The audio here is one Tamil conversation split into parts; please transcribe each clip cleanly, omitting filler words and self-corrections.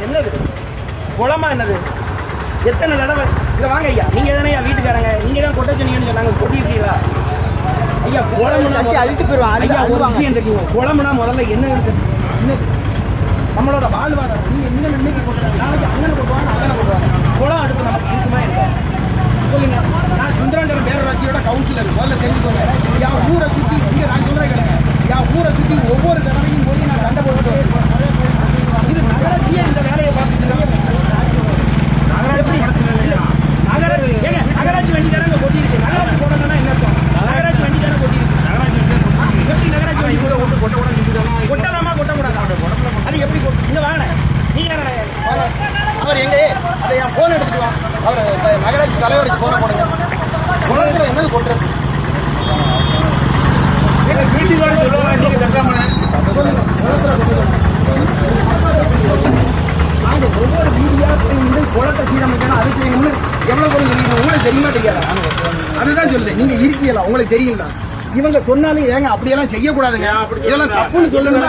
என்னது குளமா என்னது? எத்தனை தடவை இங்க வாங்க ஐயா, நீங்க தானே ஐயா வீட்டுக்காரங்க, நீங்க தான் கொட்ட சொன்னீங்கன்னு சொன்னாங்க, கொட்டிருக்கீங்களா ஐயா? குளம்னா அழுத்து போயிடுவான் ஐயா. ஒரு விஷயம் தெரியும், குளம்னா முதல்ல என்ன இருக்கு, நம்மளோட வாழ்வாதாரம். நீங்க இன்னைக்கு போட்டுறாங்க, நாளைக்கு அங்கனை போட்டுவாங்க, அங்கனை போட்டுவாங்க. குளம் அடுத்து நமக்கு இருக்குமா இருக்கா சொல்லுங்க. நான் சுந்தராண்டர் பேரூராட்சியோட கவுன்சிலர், முதல்ல தெரிஞ்சுக்கோங்க. என் ஊரை சுற்றி இங்க நான் சொல்றேன் கேளுங்க, என் ஊரை சுற்றி ஒவ்வொரு தடவையும் போய் நான் சண்டை போட்டு இது நகராட்சியே இந்த வேலையை பார்த்துட்டு நகராட்சி வண்டி தானே கொட்டிருக்கு. நகராட்சி போடணும்னா என்ன அர்த்தம்? நகராட்சி வண்டி தானே கொட்டிருக்கு. எப்படி நகராட்சி வண்டி கொட்டலாமா கொட்டக்கூடாதா? அது எப்படி இங்க வாங்க, நீங்க அவர் எங்க அதை என் போன் எடுத்துக்கலாம். அவர் நகராட்சி தலைவருக்கு போன போடுங்க. குளத்துல என்னது கொட்டுறது? ஒவ்வொரு வீதியா வந்து குளத்தை சீரமைக்கணும், அது செய்யணும்னு எவ்வளவு பேரும் சொல்லிக்கணும். உங்களுக்கு தெரியுமா தெரியாதா? அதுதான் சொல்லுது, நீங்க இருக்கீங்களா, உங்களுக்கு தெரியுங்களா? இவங்க சொன்னாலும் ஏங்க அப்படியெல்லாம் செய்யக்கூடாதுங்க, இதெல்லாம் தப்புன்னு சொல்லணும்.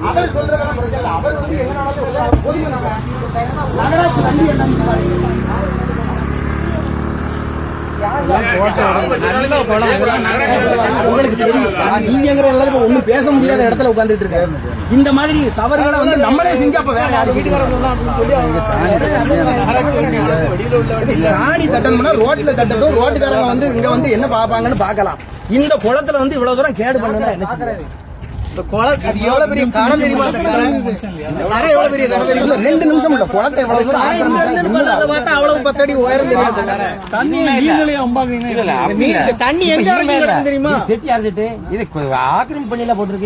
அவர் சொல்றதெல்லாம் பிரச்சனை, அவர் வந்து என்ன நகராட்சி வண்டி என்ன உங்களுக்கு தெரியும். நீங்கிற எல்லாருக்கும் ஒண்ணும் பேச முடியாத இடத்துல உட்கார்ந்துட்டு இருக்காரு. இந்த மாதிரி தவறுகளை வந்து நம்மளே செஞ்சு அப்ப வேற யாரு சாணி தட்டணும்னா ரோட்ல தட்டட்டும், ரோட்டுக்காரங்க வந்து இங்க வந்து என்ன பாப்பாங்கன்னு பாக்கலாம். இந்த குளத்துல வந்து இவ்வளவு தூரம் கேடு பண்ணா என்ன? எவ்வளவு பெரிய கரை தெரியுமா? எவ்வளவு பெரிய கரை தெரியுமா? 2 நிமிஷம் இல்ல, குளத்தை எவ்வளவு தூரம் அவ்வளவு 10 அடி உயரம் தண்ணி எங்க தெரியுமா? இது ஆக்கிரமிப்பு பண்ணில போட்டிருக்கு.